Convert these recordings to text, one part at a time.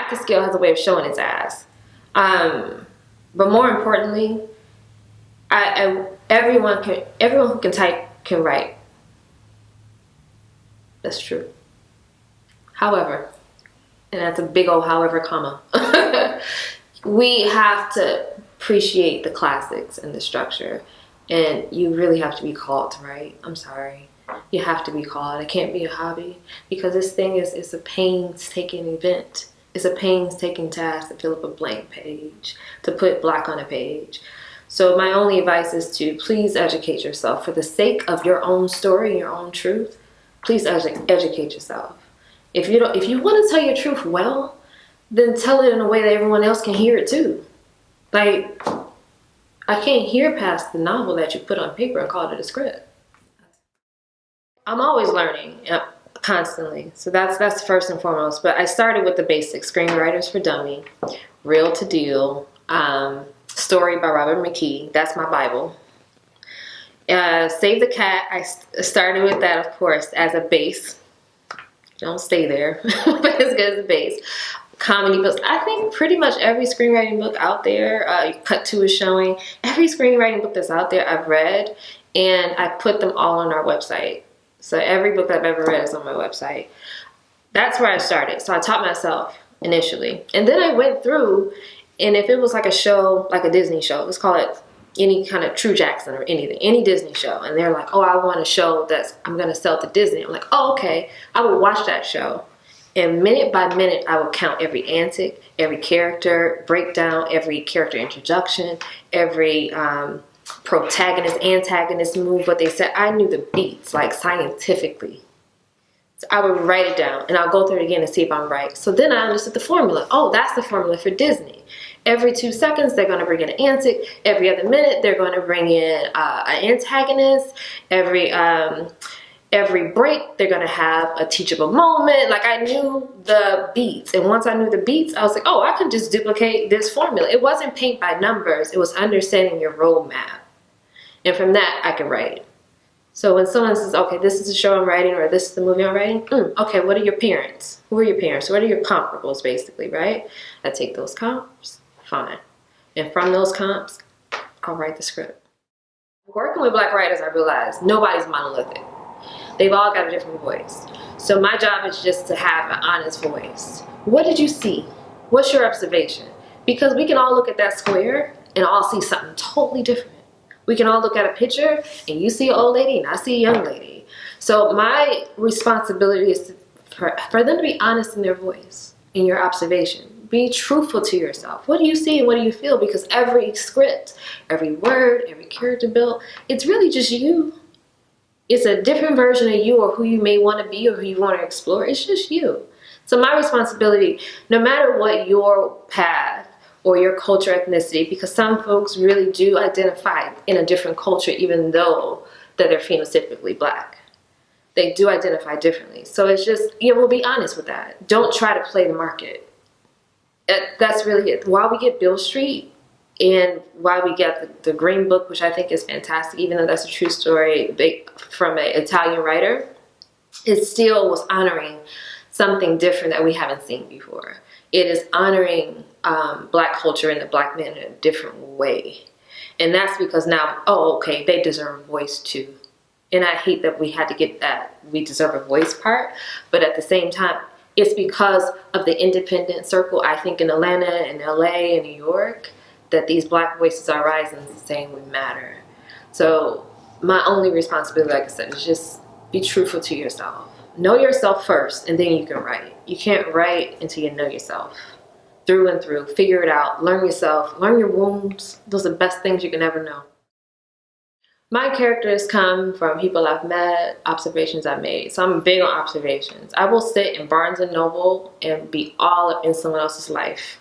acting skill has a way of showing its ass. But more importantly, everyone who can type can write. That's true. However, and that's a big old however comma, we have to appreciate the classics and the structure, and you really have to be called to write. I'm sorry. You have to be called. It can't be a hobby, because this thing is a painstaking event. It's a painstaking task to fill up a blank page, to put black on a page. So my only advice is to please educate yourself for the sake of your own story and your own truth. Please educate yourself. If you want to tell your truth well, then tell it in a way that everyone else can hear it too. Like, I can't hear past the novel that you put on paper and call it a script. I'm always learning, constantly. So that's first and foremost. But I started with the basics: Screenwriters for Dummy, Real to Deal, Story by Robert McKee. That's my Bible. Save the Cat. I started with that, of course, as a base. Don't stay there, but it's good as a base. Comedy books. I think pretty much every screenwriting book out there, Cut 2 is showing. Every screenwriting book that's out there, I've read, and I put them all on our website. So every book I've ever read is on my website. That's where I started. So I taught myself initially. And then I went through, and if it was like a show, like a Disney show, let's call it any kind of True Jackson or anything, any Disney show, and they're like, oh, I want a show I'm going to sell to Disney. I'm like, oh, okay. I would watch that show. And minute by minute, I would count every antic, every character breakdown, every character introduction, every protagonist, antagonist move, what they said. I knew the beats, like scientifically. So I would write it down, and I'll go through it again and see if I'm right. So then I understood the formula. Oh, that's the formula for Disney. Every 2 seconds, they're going to bring in an antic. Every other minute, they're going to bring in an antagonist. Every break, they're going to have a teachable moment. Like, I knew the beats. And once I knew the beats, I was like, oh, I could just duplicate this formula. It wasn't paint by numbers. It was understanding your roadmap. And from that, I could write. So when someone says, okay, this is the show I'm writing, or this is the movie I'm writing, okay, what are your parents? Who are your parents? What are your comparables, basically, right? I take those comps, fine. And from those comps, I'll write the script. Working with Black writers, I realized nobody's monolithic. They've all got a different voice. So my job is just to have an honest voice. What did you see? What's your observation? Because we can all look at that square and all see something totally different. We can all look at a picture and you see an old lady and I see a young lady. So my responsibility is for them to be honest in their voice, in your observation. Be truthful to yourself. What do you see and what do you feel? Because every script, every word, every character built, it's really just you. It's a different version of you, or who you may want to be, or who you want to explore. It's just you. So my responsibility, no matter what your path or your culture, ethnicity, because some folks really do identify in a different culture, even though that they're phenotypically Black. They do identify differently. So it's just, we'll be honest with that. Don't try to play the market. That's really it. While we get Bill Street, and why we get the Green Book, which I think is fantastic, even though that's a true story from an Italian writer, it still was honoring something different that we haven't seen before. It is honoring Black culture and the Black man in a different way. And that's because now, oh, okay, they deserve a voice too. And I hate that we had to get that we deserve a voice part, but at the same time, it's because of the independent circle, I think, in Atlanta and LA and New York, that these Black voices are rising and saying we matter. So my only responsibility, like I said, is just be truthful to yourself. Know yourself first, and then you can write. You can't write until you know yourself through and through. Figure it out. Learn yourself. Learn your wounds. Those are the best things you can ever know. My characters come from people I've met, observations I've made. So I'm big on observations. I will sit in Barnes & Noble and be all up in someone else's life,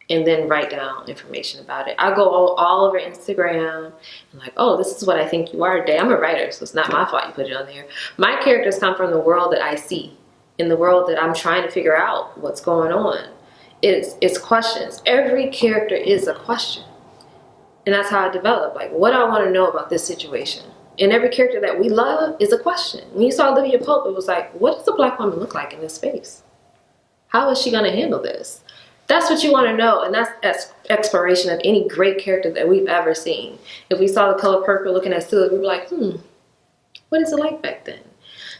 and then write down information about it. I go all over Instagram and like, oh, this is what I think you are today. I'm a writer, so it's not my fault you put it on there. My characters come from the world that I see, in the world that I'm trying to figure out what's going on. It's questions. Every character is a question. And that's how I develop. Like, what do I want to know about this situation? And every character that we love is a question. When you saw Olivia Pope, it was like, what does a Black woman look like in this space? How is she going to handle this? That's what you want to know, and that's exploration of any great character that we've ever seen. If we saw The Color Purple looking at Sue, we'd be like, what is it like back then?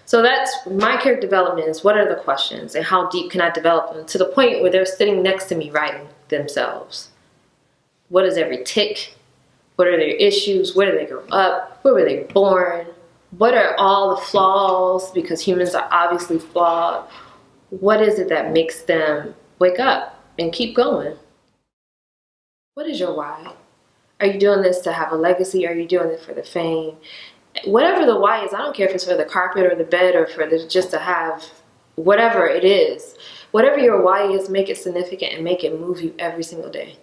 So that's my character development, is what are the questions and how deep can I develop them to the point where they're sitting next to me writing themselves. What is every tick? What are their issues? Where did they grow up? Where were they born? What are all the flaws? Because humans are obviously flawed. What is it that makes them wake up and keep going? What is your why? Are you doing this to have a legacy? Are you doing it for the fame? Whatever the why is, I don't care if it's for the carpet or the bed or for just to have whatever it is. Whatever your why is, make it significant and make it move you every single day.